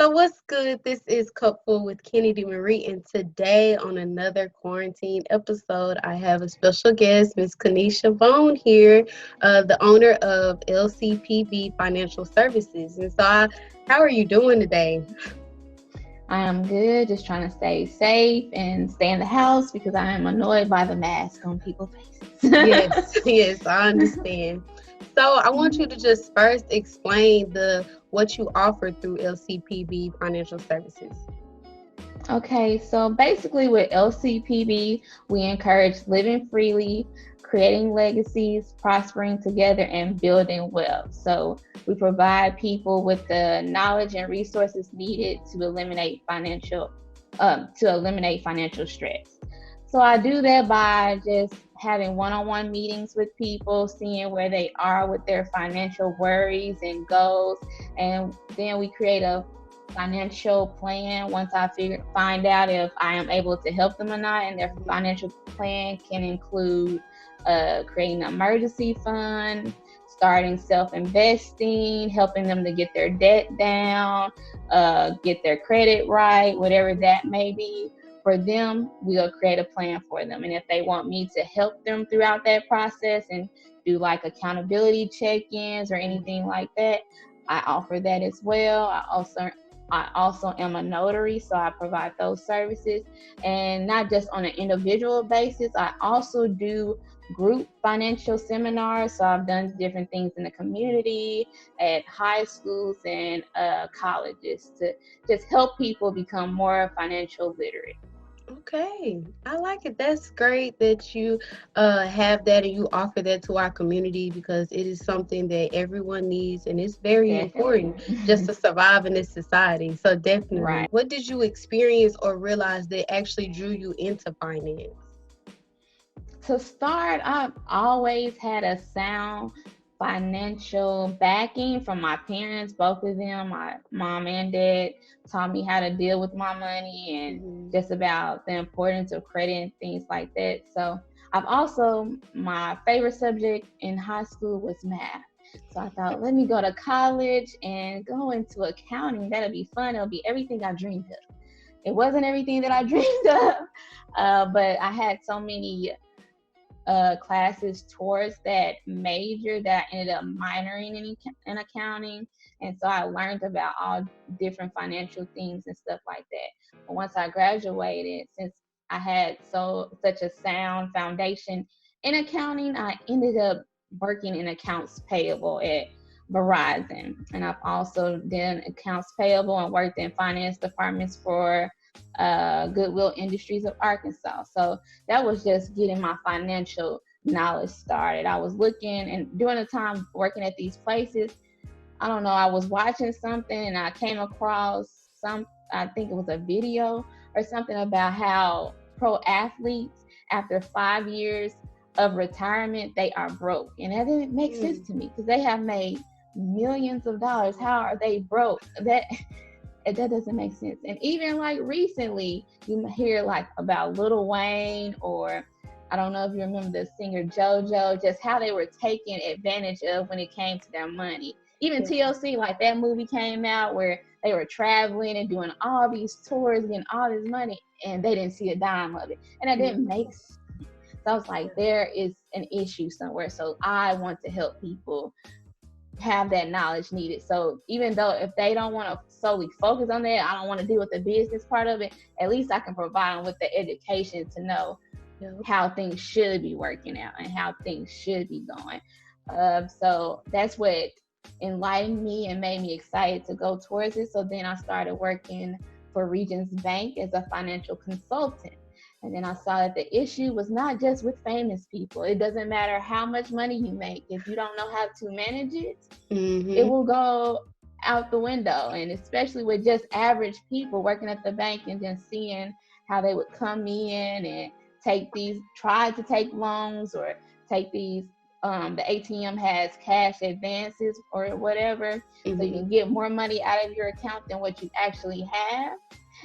So what's good? This is Kupfull with Kennedi, and today on another quarantine episode, I have a special guest, Miss Canisha Bone here, the owner of LCPB Financial Services. And so, how are you doing today? I am good, just trying to stay safe and stay in the house because I am annoyed by the mask on people's faces. Yes, yes, I understand. So I want you to just first explain the what you offer through LCPB Financial Services. Okay, so basically with LCPB, we encourage living freely, creating legacies, prospering together, and building wealth. So we provide people with the knowledge and resources needed to eliminate financial stress. So I do that by just having one-on-one meetings with people, seeing where they are with their financial worries and goals, and then we create a financial plan once I find out if I am able to help them or not. And their financial plan can include creating an emergency fund, starting self-investing, helping them to get their debt down, get their credit right, whatever that may be. For them, we'll create a plan for them. And if they want me to help them throughout that process and do like accountability check-ins or anything like that, I offer that as well. I also am a notary, so I provide those services. And not just on an individual basis, I also do group financial seminars. So I've done different things in the community, at high schools and colleges to just help people become more financial literate. Okay, I like it. That's great that you have that and you offer that to our community because it is something that everyone needs and it's very important Definitely. just to survive in this society. So definitely. Right. What did you experience or realize that actually drew you into finance? To start, I've always had a sound financial backing from my parents, both of them. My mom and dad taught me how to deal with my money and Hmm. just about the importance of credit and things like that. So my favorite subject in high school was math. So I thought, let me go to college and go into accounting. That'll be fun. It'll be everything I dreamed of. It wasn't everything that I dreamed of, but I had so many classes towards that major that I ended up minoring in accounting. And so I learned about all different financial things and stuff like that. But once I graduated, since I had such a sound foundation in accounting, I ended up working in accounts payable at Verizon. And I've also done accounts payable and worked in finance departments for Goodwill Industries of Arkansas. So that was just getting my financial knowledge started. I was looking, and during the time working at these places, I don't know, I was watching something and I came across I think it was a video or something about how pro athletes, after 5 years of retirement, they are broke. And that didn't make sense to me because they have made millions of dollars. How are they broke? That doesn't make sense. And even like recently, you hear like about Lil Wayne, or I don't know if you remember the singer JoJo, just how they were taken advantage of when it came to their money. Even Yeah. TLC, like that movie came out where they were traveling and doing all these tours, getting all this money, and they didn't see a dime of it. And that didn't make sense. So I was like, there is an issue somewhere. So I want to help people have that knowledge needed. So even though if they don't want to solely focus on that, I don't want to deal with the business part of it, at least I can provide them with the education to know how things should be working out and how things should be going. So that's what enlightened me and made me excited to go towards it. So then I started working for Regions Bank as a financial consultant. And then I saw that the issue was not just with famous people. It doesn't matter how much money you make. If you don't know how to manage it, it Hmm. will go out the window. And especially with just average people working at the bank and then seeing how they would come in and try to take loans or take these, the ATM has cash advances or whatever. So you Hmm. can get more money out of your account than what you actually have.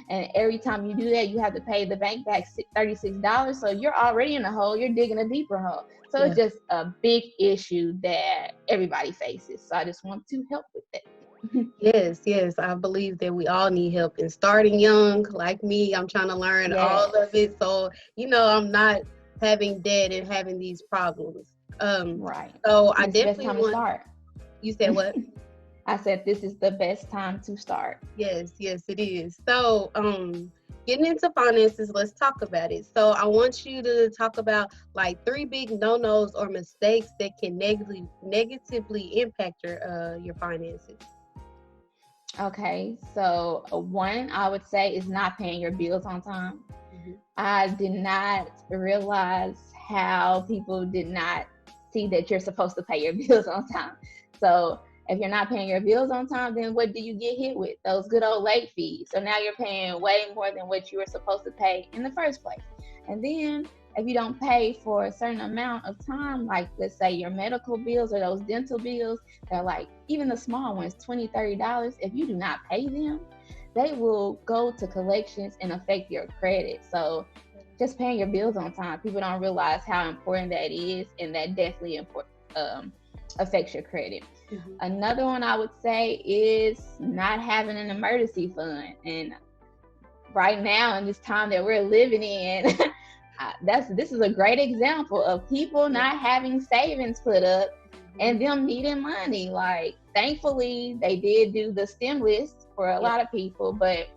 And every time you do that, you have to pay the bank back $36. So you're already in a hole. You're digging a deeper hole. So Yeah. it's just a big issue that everybody faces. So I just want to help with that. Yes, yes. I believe that we all need help. And starting young, like me, I'm trying to learn all of Yes, it. So, I'm not having debt and having these problems. Um, right. so I This is the best definitely time to want, start. you said what? I said this is the best time to start. Yes, yes, it is. So, getting into finances, let's talk about it. So, I want you to talk about like three big no-nos or mistakes that can negatively impact your finances. Okay, so one I would say is not paying your bills on time. Hmm. I did not realize how people did not see that you're supposed to pay your bills on time. So if you're not paying your bills on time, then what do you get hit with? Those good old late fees. So now you're paying way more than what you were supposed to pay in the first place. And then if you don't pay for a certain amount of time, like let's say your medical bills or those dental bills, they're like even the small ones, $20, $30. If you do not pay them, they will go to collections and affect your credit. So just paying your bills on time, people don't realize how important that is, and that definitely affects your credit. Hmm. Another one I would say is not having an emergency fund. And right now in this time that we're living in, this is a great example of people Yeah. not having savings put up Hmm. and them needing money. Like thankfully they did do the stimulus for a Yeah. lot of people, but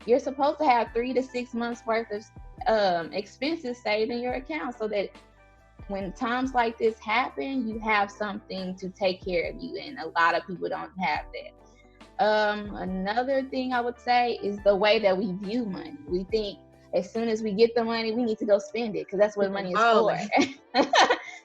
you're supposed to have 3 to 6 months worth of expenses saved in your account so that when times like this happen, you have something to take care of you. And a lot of people don't have that. Another thing I would say is the way that we view money. We think as soon as we get the money, we need to go spend it because that's We what go money is for. balling.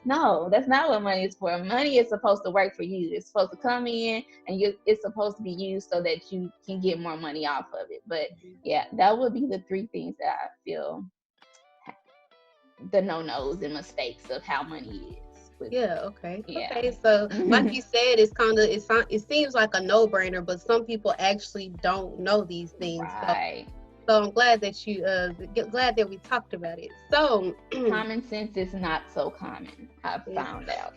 No, that's not what money is for. Money is supposed to work for you. It's supposed to come in and it's supposed to be used so that you can get more money off of it. But yeah, that would be the three things that I feel the no-nos and mistakes of how money is with, Yeah, okay. yeah. Okay. So, like you said, it seems like a no-brainer, but some people actually don't know these things. Right. So I'm glad that glad that we talked about it. So, Common sense is not so common, I've it's found out.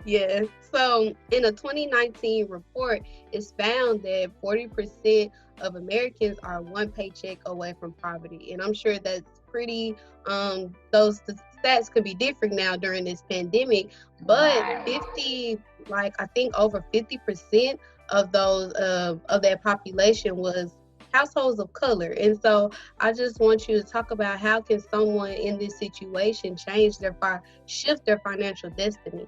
yeah. So in a 2019 report, it's found that 40% of Americans are one paycheck away from poverty. And I'm sure that's pretty, those stats could be different now during this pandemic, but Right. 50, like I think over 50% of of that population was households of color. And so I just want you to talk about how can someone in this situation shift their financial destiny.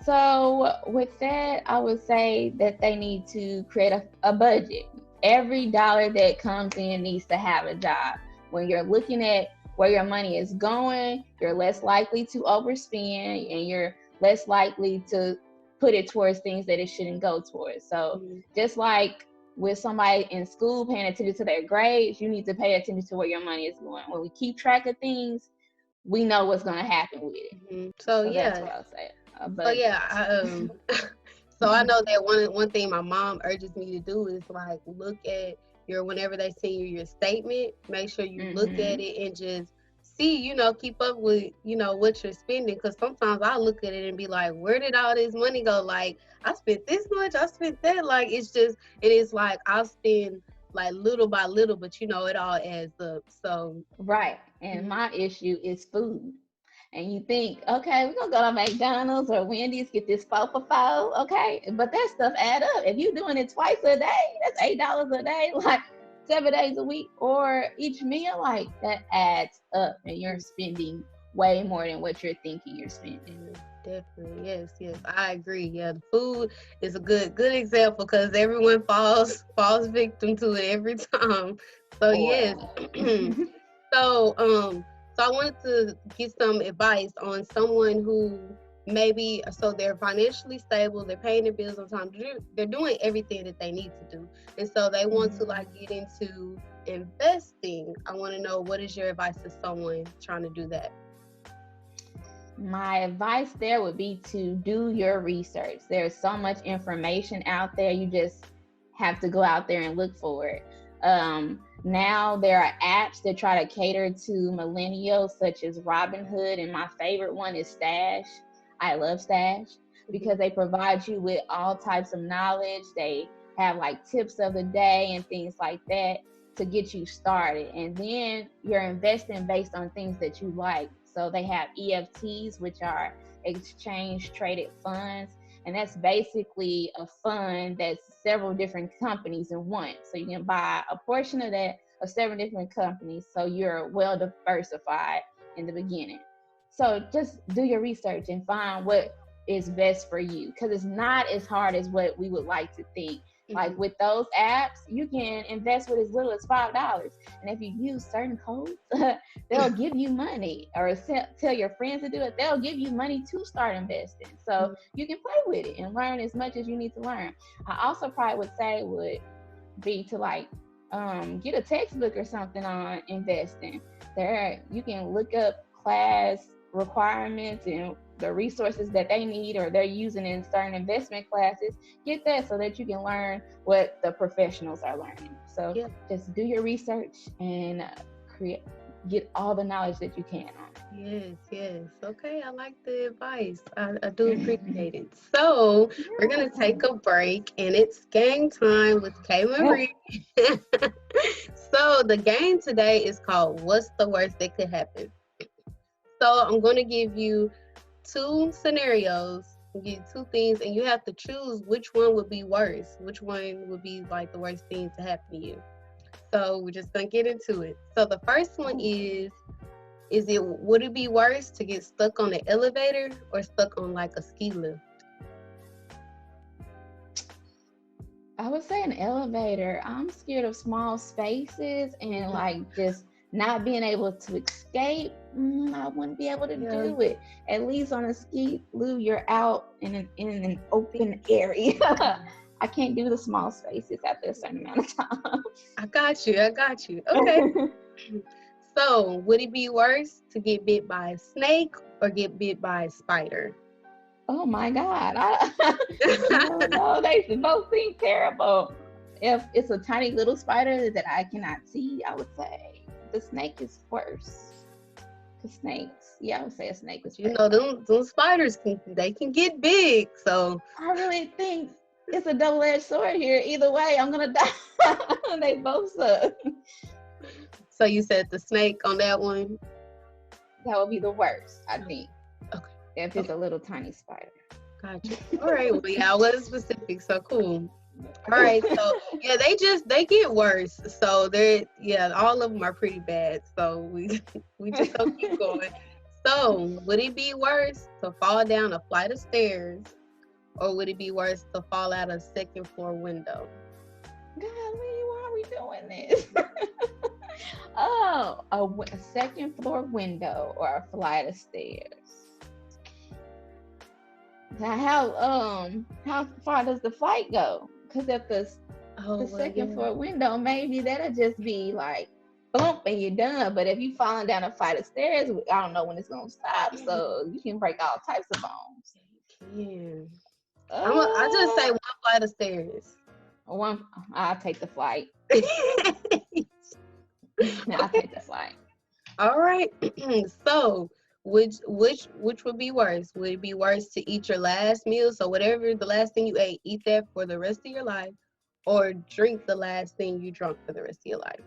So, with that, I would say that they need to create a budget. Every dollar that comes in needs to have a job. When you're looking at where your money is going, you're less likely to overspend and you're less likely to put it towards things that it shouldn't go towards. So, Mhm. just like with somebody in school paying attention to their grades, you need to pay attention to where your money is going. When we keep track of things, we know what's going to happen with it. Mhm. So So, that's yeah, what I'll say. A so budget. yeah, so I know that one thing my mom urges me to do is like look at whenever they send you your statement, make sure you look at Mm-hmm. it and just see, keep up with what you're spending. Because sometimes I look at it and be like, where did all this money go? Like I spent this much, I spent that. Like it's like I'll spend like little by little, but it all adds up. So. Right. And Mhm. my issue is food. And you think, okay, we're gonna go to McDonald's or Wendy's, get this 4 for 4, okay? But that stuff add up. If you're doing it twice a day, that's $8 a day, like 7 days a week, or each meal, like that adds up, and you're spending way more than what you're thinking you're spending. Yeah, definitely. Yes, yes. I agree. Yeah, the food is a good example because everyone falls victim to it every time. So yes. Or So so I wanted to get some advice on someone who they're financially stable, they're paying their bills on time, they're doing everything that they need to do. And so they want to like get into investing. I want to know, what is your advice to someone trying to do that? my advice there would be to do your research. There's so much information out there. You just have to go out there and look for it. Now there are apps that try to cater to millennials, such as Robinhood, and my favorite one is Stash. I love Stash. because they provide you with all types of knowledge. They have like tips of the day and things like that to get you started. And then you're investing based on things that you like. So they have EFTs, which are exchange traded funds. And that's basically a fund that's several different companies in one. So you can buy a portion of that of several different companies. So you're well diversified in the beginning. So just do your research and find what is best for you, because it's not as hard as what we would like to think. Like with those apps, you can invest with as little as $5. And if you use certain codes, they'll give you money, or tell your friends to do it. They'll give you money to start investing. So you can play with it and learn as much as you need to learn. I also probably would say would be to like get a textbook or something on investing. There you can look up class requirements and the resources that they need or they're using in certain investment classes. Get that so that you can learn what the professionals are learning. So just do your research and get all the knowledge that you can on it. Yes. Okay, I like the advice. I do appreciate it. So we're gonna take a break, and it's game time with K Marie. So the game today is called "What's the Worst That Could Happen?" So I'm gonna give you two scenarios, get two things, and you have to choose which one would be worse, which one would be like the worst thing to happen to you. So we're just gonna get into it. So the first one would it be worse to get stuck on an elevator or stuck on like a ski lift? I would say an elevator. I'm scared of small spaces and like just not being able to escape. I wouldn't be able to do it. At least on a ski lift, you're out in an open area. I can't do the small spaces after a certain amount of time. I got you. Okay. So would it be worse to get bit by a snake or get bit by a spider? Oh my God. I don't know. They both seem terrible. If it's a tiny little spider that I cannot see, I would say the snake is worse. The snakes. Yeah, I would say a snake is worse. You know, those spiders can get big. So I really think it's a double-edged sword here. Either way, I'm gonna die. They both suck. So you said the snake on that one? That would be the worst, I think. Okay. If it's a little tiny spider. Gotcha. All right. Well, yeah, I was specific, so cool. All right. So yeah, they get worse. So all of them are pretty bad. So we just gonna keep going. So would it be worse to fall down a flight of stairs, or would it be worse to fall out a second floor window? Golly, why are we doing this? Oh, a second floor window or a flight of stairs. How far does the flight go? Because if the second floor window, maybe that'll just be like bump and you're done. But if you falling down a flight of stairs, I don't know when it's gonna stop. So you can break all types of bones. Yeah. I just say one flight of stairs. I'll take the flight. I'll take the flight. All right. So which would be worse? Would it be worse to eat your last meal, so whatever the last thing you ate, eat that for the rest of your life, or drink the last thing you drank for the rest of your life?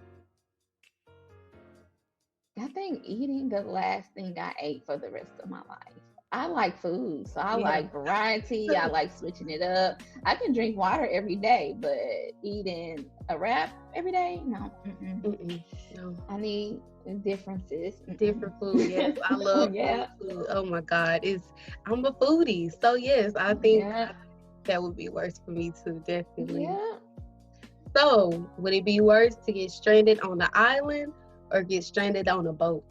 I think eating the last thing I ate for the rest of my life. I like food, so I like variety. I like switching it up. I can drink water every day, but eating a wrap every day, no. No. I need differences. Different food, yes. I love food. Oh my God, I'm a foodie, so yes, I think that would be worse for me too, definitely. Yeah. So, would it be worse to get stranded on the island or get stranded on a boat?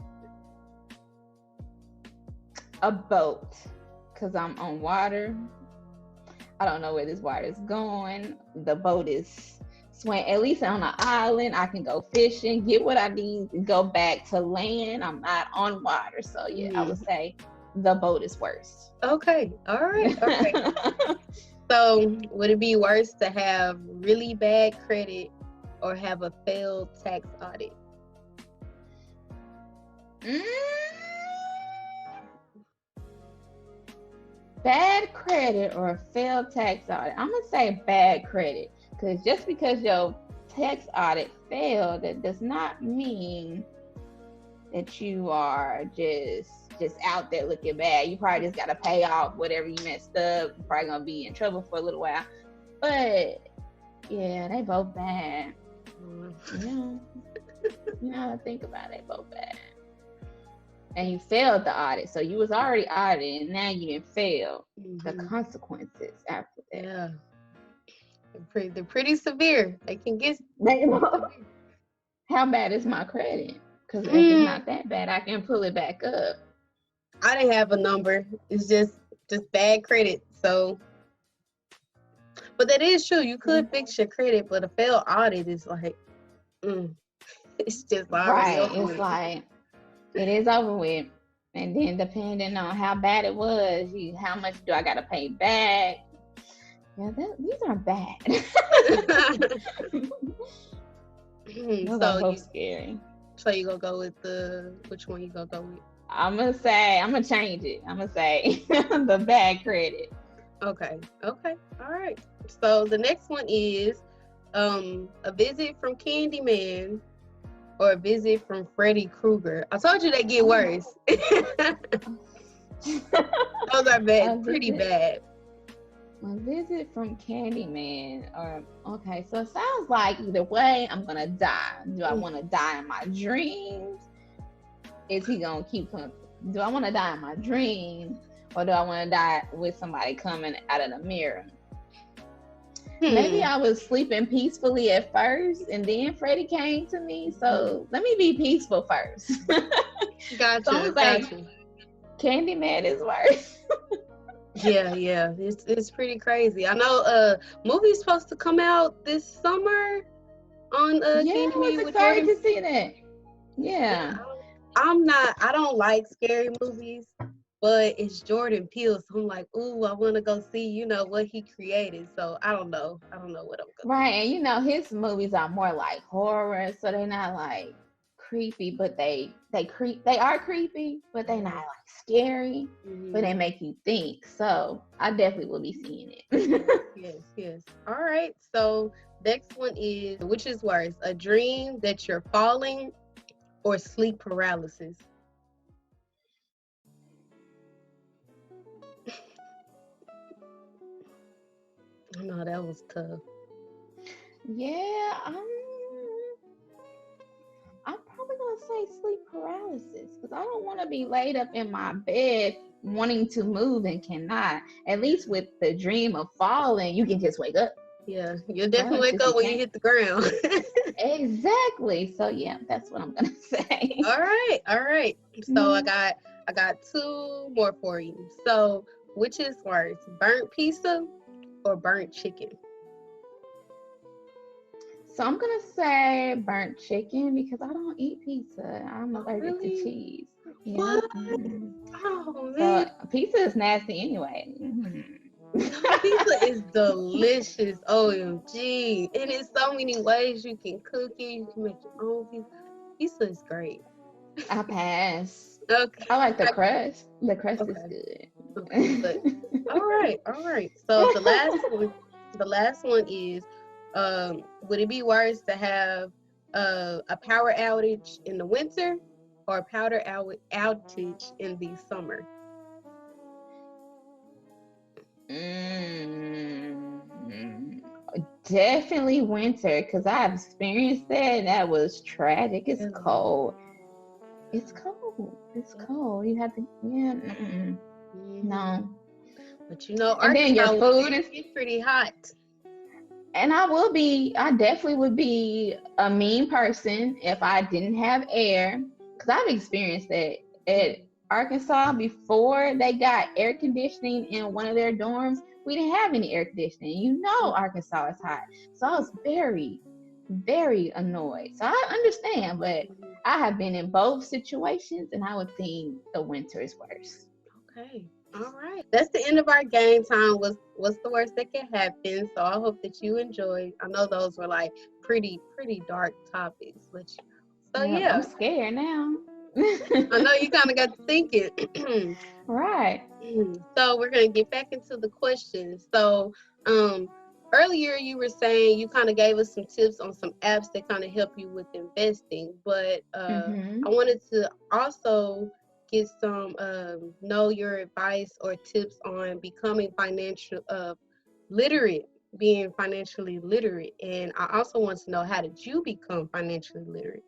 A boat, because I'm on water. I don't know where this water is going. The boat is swim. At least on an island, I can go fishing, get what I need, and go back to land. I'm not on water, so I would say the boat is worse. Okay, all right. Okay. So, would it be worse to have really bad credit or have a failed tax audit? bad credit or a failed tax audit? I'm gonna say bad credit, because just because your tax audit failed, that does not mean that you are just out there looking bad. You probably just got to pay off whatever you messed up. You're probably gonna be in trouble for a little while. But yeah, they both bad. I think about it, both bad. And you failed the audit, so you was already audited, and now you didn't fail. The consequences after that. Yeah, they're pretty severe. They can get. How bad is my credit? Because if it's not that bad, I can pull it back up. I didn't have a number. It's just bad credit. So, but that is true. You could fix your credit, but a failed audit is like, it's just already over with. It's like, it is over with. And then depending on how bad it was, how much do I got to pay back? Yeah, these are bad. Those are so scary. So you gonna go with which one you gonna go with? I'm gonna change it. I'm gonna say the bad credit. Okay. All right. So the next one is a visit from Candyman or a visit from Freddy Krueger. I told you they get worse. Those are bad, pretty bad. A visit from Candyman, okay, so it sounds like either way I'm gonna die. Do I want to die in my dreams? Is he gonna keep coming? Do I want to die in my dreams, or do I want to die with somebody coming out of the mirror? Maybe I was sleeping peacefully at first, and then Freddy came to me. So let me be peaceful first. Gotcha. So Candyman is worse. Yeah, it's pretty crazy. I know movie's supposed to come out this summer on Candyman. I was excited to see that. Yeah. I don't like scary movies, but it's Jordan Peele, so I'm like, ooh, I want to go see, what he created. So I don't know what I'm gonna. Right, and his movies are more like horror, so they're not like creepy, but they are creepy, but they're not like scary, but they make you think. So I definitely will be seeing it. Yes. All right. So next one is, which is worse, a dream that you're falling or sleep paralysis? I know that was tough. Yeah, I'm probably gonna say sleep paralysis, because I don't want to be laid up in my bed wanting to move and cannot. At least with the dream of falling, you can just wake up. Yeah, you'll definitely wake up when you hit the ground. Exactly. So yeah, that's what I'm gonna say. All right. So I got two more for you. So which is worse, burnt pizza or burnt chicken? So I'm gonna say burnt chicken, because I don't eat pizza. I'm allergic to cheese. Yeah. What? Oh man. So pizza is nasty anyway. Pizza is delicious. OMG. And there's so many ways you can cook it. You can make your own pizza. Pizza is great. I pass. Okay. I like the crust. The crust is good. Okay, but all right. So the last one is, would it be worse to have a power outage in the winter or a power outage in the summer? Definitely winter, because I've experienced that, and that was tragic. It's cold. It's cold. You have to, no. But and then your food is pretty hot. And I definitely would be a mean person if I didn't have air, because I've experienced that at Arkansas before they got air conditioning in one of their dorms. We didn't have any air conditioning. Arkansas is hot. So I was very, very annoyed. So I understand, but I have been in both situations, and I would think the winter is worse. Okay. All right. That's the end of our game time. What's the worst that can happen? So I hope that you enjoyed. I know those were like pretty dark topics, but I'm scared now. I know you kind of got to thinking. Right. So we're gonna get back into the questions. So earlier you were saying you kind of gave us some tips on some apps that kind of help you with investing, but I Mm-hmm. wanted to also get some know your advice or tips on becoming financial literate, being financially literate, and I also want to know, how did you become financially literate?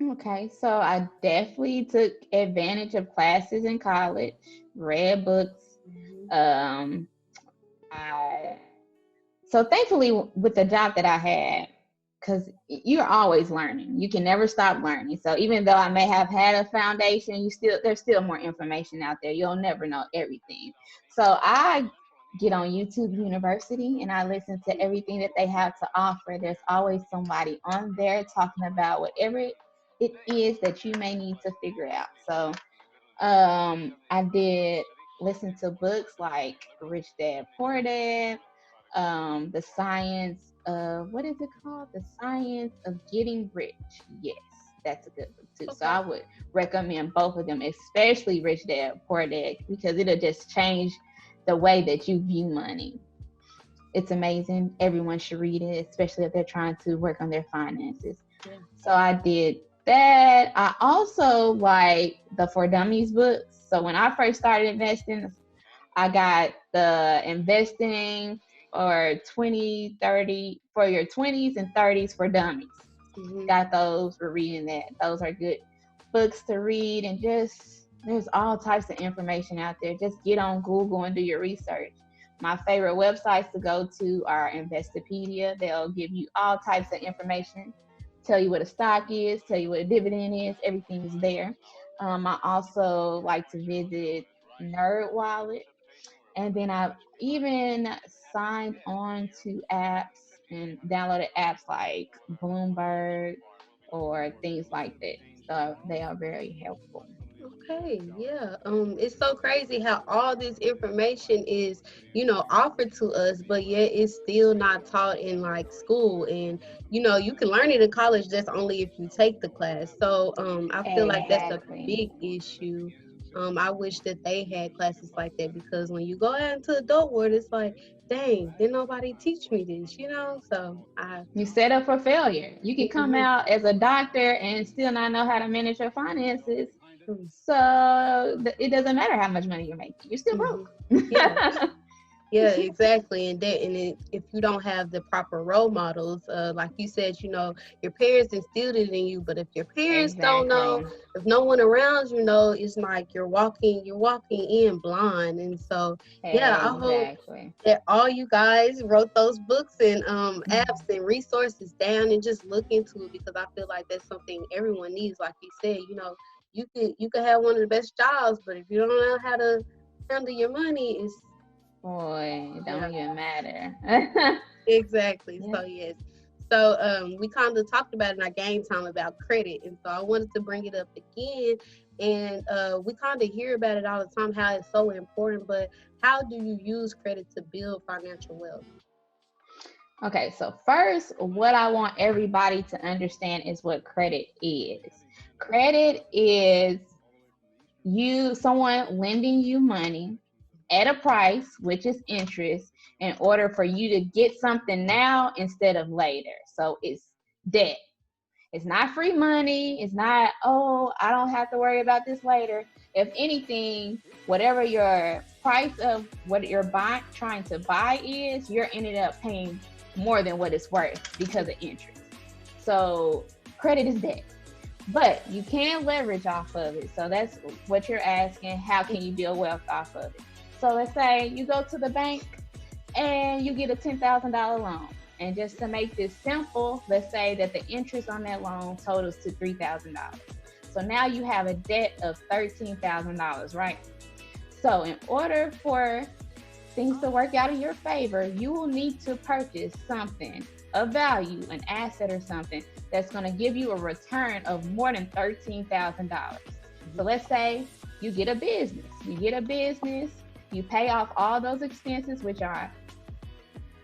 Okay, so I definitely took advantage of classes in college, read books. Mhm. Um, I So thankfully, with the job that I had, because you're always learning, you can never stop learning. So even though I may have had a foundation, there's still more information out there. You'll never know everything. So I get on YouTube University and I listen to everything that they have to offer. There's always somebody on there talking about whatever it is that you may need to figure out. So I did listen to books like Rich Dad Poor Dad, the science of, what is it called? The Science of Getting Rich. Yes, that's a good book too. So Okay. I would recommend both of them, especially Rich Dad Poor Dad, because it'll just change the way that you view money. It's amazing. Everyone should read it, especially if they're trying to work on their finances. Yeah. So I did that. I also like the For Dummies books. So when I first started investing, I got the investing or 20, 30 for your 20s and 30s for dummies. Hmm. Got those for reading that. Those are good books to read, and just there's all types of information out there. Just get on Google and do your research. My favorite websites to go to are Investopedia. They'll give you all types of information, tell you what a stock is, tell you what a dividend is. Everything is there. I also like to visit Nerd Wallet, and then I've even signed on to apps and downloaded apps like Bloomberg or things like that. So they are very helpful. Okay, yeah. It's so crazy how all this information is, offered to us, but yet it's still not taught in like school. And you can learn it in college. That's only if you take the class. So, I feel like that's a Exactly. big issue. I wish that they had classes like that, because when you go out into the adult world, it's like, dang, did nobody teach me this? So I. You set up for failure. You can come Mhm, out as a doctor and still not know how to manage your finances. So it doesn't matter how much money you're making. You're still mhm. Yeah. broke. Yeah, exactly. If you don't have the proper role models, like you said, your parents instilled it in you, but if your parents don't know, Exactly. if no one around it's like you're walking in blind. And so, yeah, I hope Exactly. that all you guys wrote those books and apps and resources down and just look into it, because I feel like that's something everyone needs. Like you said, you could have one of the best jobs, but if you don't know how to handle your money, it's. Boy, it Yeah, don't even matter. exactly. Yeah. So yes. So we kind of talked about in our game time about credit, and so I wanted to bring it up again. And we kind of hear about it all the time, how it's so important. But how do you use credit to build financial wealth? Okay, so first, what I want everybody to understand is what credit is. Credit is someone lending you money at a price, which is interest, in order for you to get something now instead of later. So it's debt. It's not free money. It's not, oh, I don't have to worry about this later. If anything, whatever your price of what you're trying to buy is, you're ended up paying more than what it's worth because of interest. So credit is debt, but you can leverage off of it. So that's what you're asking. How can you build wealth off of it? So let's say you go to the bank and you get a $10,000 loan. And just to make this simple, let's say that the interest on that loan totals to $3,000. So now you have a debt of $13,000, right? So in order for things to work out in your favor, you will need to purchase something of value, an asset or something that's going to give you a return of more than $13,000. So let's say you get a business. You pay off all those expenses, which are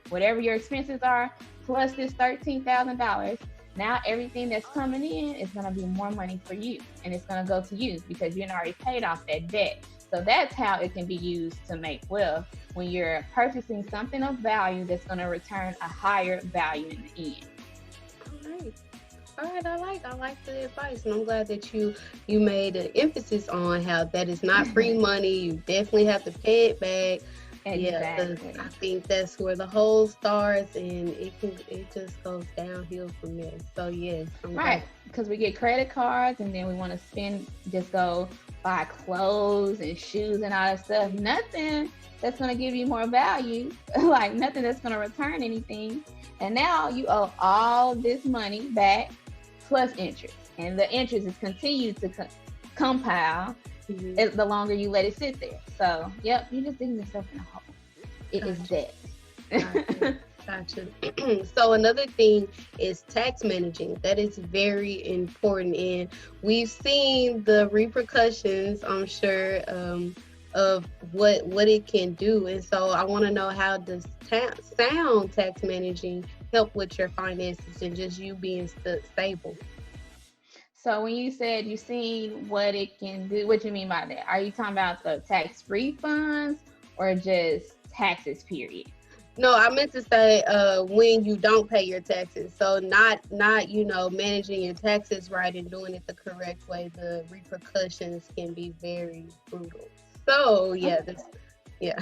whatever your expenses are, plus this $13,000. Now everything that's coming in is going to be more money for you, and it's going to go to you because you already paid off that debt. So that's how it can be used to make wealth, when you're purchasing something of value that's going to return a higher value in the end. All right. All right, I like the advice, and I'm glad that you made an emphasis on how that is not free money. You definitely have to pay it back. Yeah, because Exactly. I think that's where the whole starts, and it just goes downhill from there. So yes, I'm glad. Right, because we get credit cards and then we want to spend, just go buy clothes and shoes and all that stuff. Nothing that's going to give you more value, like nothing that's going to return anything. And now you owe all this money back plus interest. And the interest is continued to compile the longer you let it sit there. So, yep, you just digging yourself in a hole. It is debt. Gotcha. So another thing is tax managing. That is very important, and we've seen the repercussions, I'm sure, of what it can do. And so I want to know, how does sound tax managing help with your finances and just you being stable? So when you said you seen what it can do, what you mean by that? Are you talking about the tax refunds or just taxes, period? No, I meant to say when you don't pay your taxes. So not managing your taxes right and doing it the correct way. The repercussions can be very brutal. So yeah, yeah.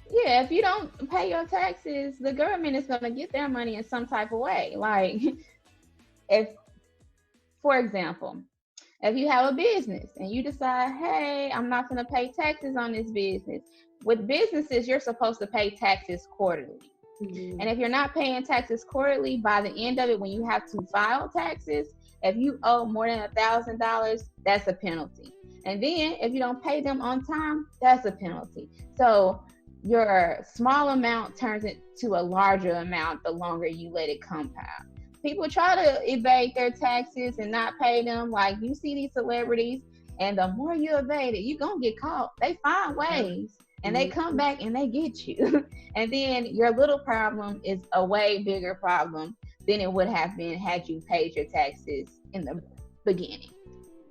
Yeah, if you don't pay your taxes, the government is going to get their money in some type of way. Like, if, for example, if you have a business and you decide, hey, I'm not going to pay taxes on this business. With businesses, you're supposed to pay taxes quarterly. Mm-hmm. And if you're not paying taxes quarterly, by the end of it, when you have to file taxes, if you owe more than $1,000, that's a penalty. And then if you don't pay them on time, that's a penalty. So your small amount turns into a larger amount the longer you let it compound. People try to evade their taxes and not pay them. Like, you see these celebrities, and the more you evade it, you're going to get caught. They find ways, and they come back and they get you. And then your little problem is a way bigger problem than it would have been had you paid your taxes in the beginning.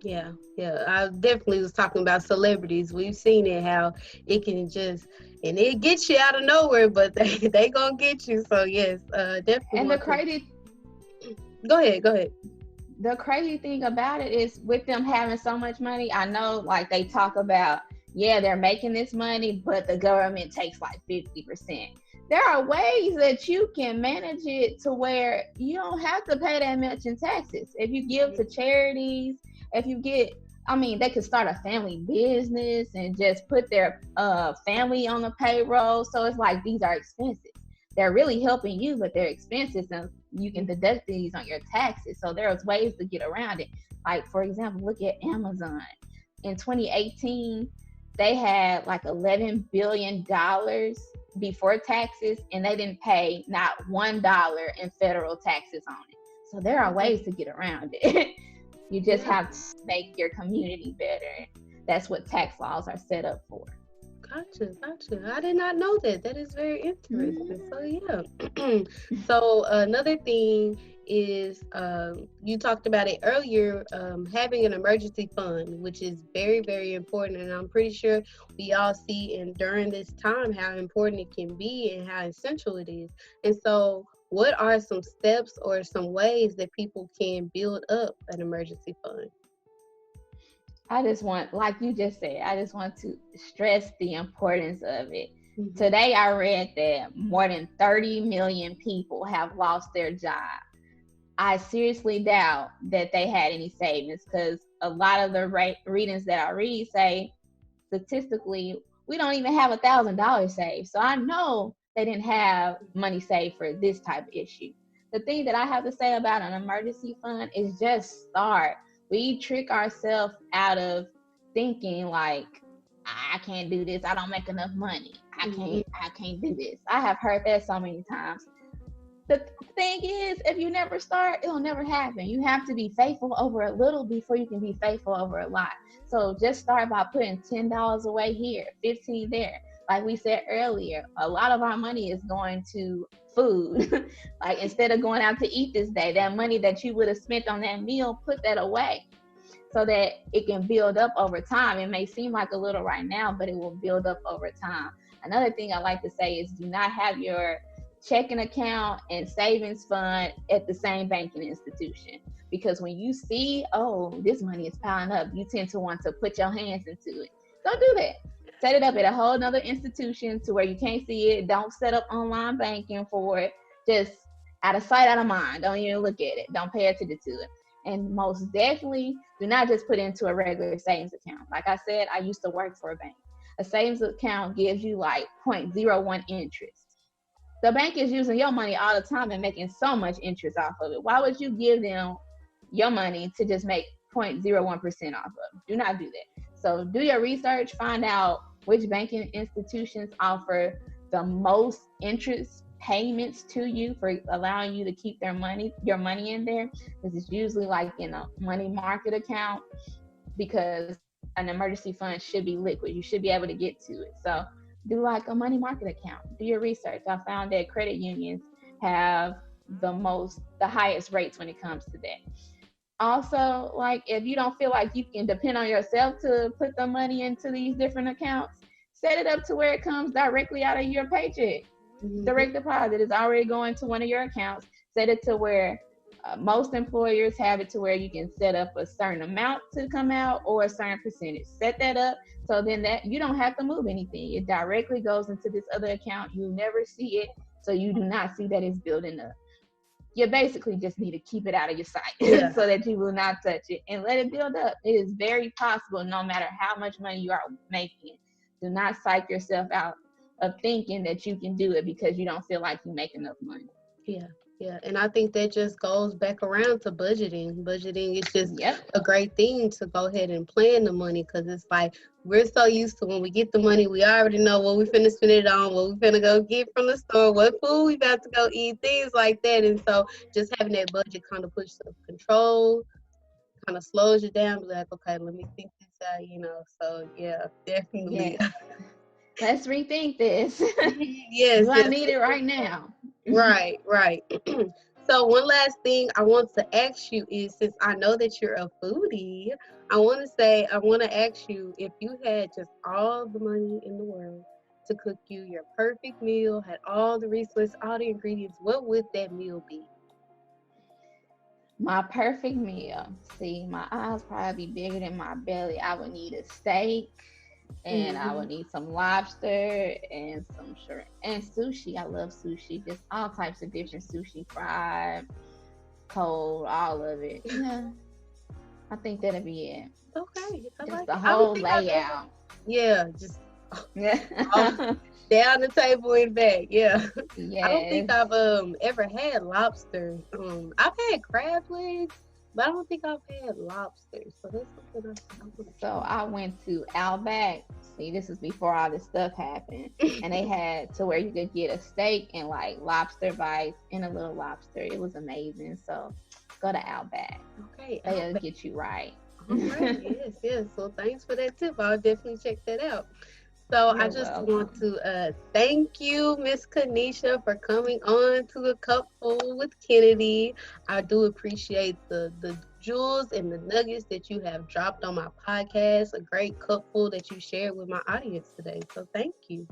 Yeah. I definitely was talking about celebrities. We've seen it, how it can just, and it gets you out of nowhere, but they gonna get you. So yes, definitely. And Go ahead. The crazy thing about it is, with them having so much money, I know, like, they talk about, yeah, they're making this money, but the government takes like 50%. There are ways that you can manage it to where you don't have to pay that much in taxes. If you give to charities, if you they could start a family business and just put their family on the payroll. So it's like, these are expenses. They're really helping you, but they're expenses, and you can deduct these on your taxes. So there's ways to get around it. Like, for example, look at Amazon. In 2018, they had like $11 billion before taxes, and they didn't pay not $1 in federal taxes on it. So there are ways to get around it. You just have to make your community better. That's what tax laws are set up for. Gotcha. I did not know that. That is very interesting. So yeah. So another thing is, you talked about it earlier, having an emergency fund, which is very, very important. And I'm pretty sure we all see, and during this time, how important it can be and how essential it is. And so, what are some steps or some ways that people can build up an emergency fund? I just want, like you just said, I just want to stress the importance of it. Today, I read that more than 30 million people have lost their job. I seriously doubt that they had any savings, because a lot of the readings that I read say, statistically, we don't even have $1,000 saved. So I know they didn't have money saved for this type of issue. The thing that I have to say about an emergency fund is just start. We trick ourselves out of thinking like, I can't do this. I don't make enough money. I can't do this. I have heard that so many times. The thing is, if you never start, it'll never happen. You have to be faithful over a little before you can be faithful over a lot. So just start by putting $10 away here, 15 there. Like we said earlier, a lot of our money is going to food. Like instead of going out to eat this day, that money that you would have spent on that meal, put that away so that it can build up over time. It may seem like a little right now, but it will build up over time. Another thing I like to say is do not have your checking account and savings fund at the same banking institution. Because when you see, oh, this money is piling up, you tend to want to put your hands into it. Don't do that. Set it up at a whole nother institution to where you can't see it. Don't set up online banking for it. Just out of sight, out of mind. Don't even look at it. Don't pay attention to it. And most definitely, do not just put it into a regular savings account. Like I said, I used to work for a bank. A savings account gives you like 0.01 interest. The bank is using your money all the time and making so much interest off of it. Why would you give them your money to just make 0.01% off of it? Do not do that. So do your research, find out which banking institutions offer the most interest payments to you for allowing you to keep your money in there. This is usually like in a money market account, because an emergency fund should be liquid. You should be able to get to it. So do like a money market account. Do your research. I found that credit unions have the highest rates when it comes to that. Also, like if you don't feel like you can depend on yourself to put the money into these different accounts, set it up to where it comes directly out of your paycheck. Direct deposit is already going to one of your accounts. Set it to where most employers have it to where you can set up a certain amount to come out or a certain percentage. Set that up so then that you don't have to move anything. It directly goes into this other account. You never see it, so you do not see that it's building up. You basically just need to keep it out of your sight so that you will not touch it and let it build up. It is very possible, no matter how much money you are making. Do not psych yourself out of thinking that you can do it because you don't feel like you make enough money. Yeah, and I think that just goes back around to budgeting. Budgeting is just a great thing to go ahead and plan the money, because it's like we're so used to when we get the money, we already know what we finna spend it on, what we finna go get from the store, what food we about to go eat, things like that. And so just having that budget kind of puts some control, kind of slows you down, be like, okay, let me think this out. So yeah, definitely. Yes. Let's rethink this. Yes, Do I need it right now? Right. So one last thing I want to ask you is, since I know that you're a foodie, I want to ask you, if you had just all the money in the world to cook you your perfect meal, had all the resources, all the ingredients, what would that meal be? My perfect meal. See, my eyes probably be bigger than my belly. I would need a steak, and I would need some lobster and some shrimp and sushi. I love sushi. Just all types of different sushi, fried, cold, all of it. Yeah, I think that'd be it. Okay, I Just like the it. I don't whole think I've ever, layout. yeah, just Yeah. down the table and back. Yeah. I don't think Yes. I've ever had lobster. I've had crab legs, but I don't think I've had lobster. So that's something I want to So try. I went to Outback. See, this is before all this stuff happened. And they had to where you could get a steak and like lobster bites and a little lobster. It was amazing. So go to Outback. Okay, They'll get you right. all right. Yes. So thanks for that tip. I'll definitely check that out. So I You're just want welcome. to thank you, Miss Canisha, for coming on to the Kupfull with Kennedi. I do appreciate the jewels and the nuggets that you have dropped on my podcast. A great cupful that you shared with my audience today. So thank you.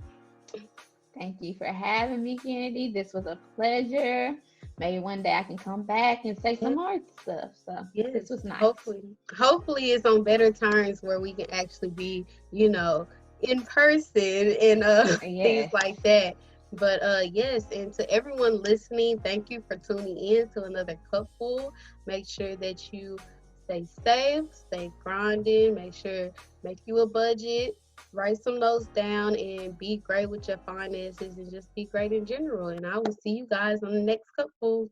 Thank you for having me, Kennedy. This was a pleasure. Maybe one day I can come back and say some more stuff. So this Yes. was nice. Hopefully it's on better terms where we can actually be, in person and things Yes. like that. But yes, and to everyone listening, thank you for tuning in to another Kupfull. Make sure that you stay safe, stay grinding, make you a budget, write some notes down, and be great with your finances, and just be great in general. And I will see you guys on the next Kupfull.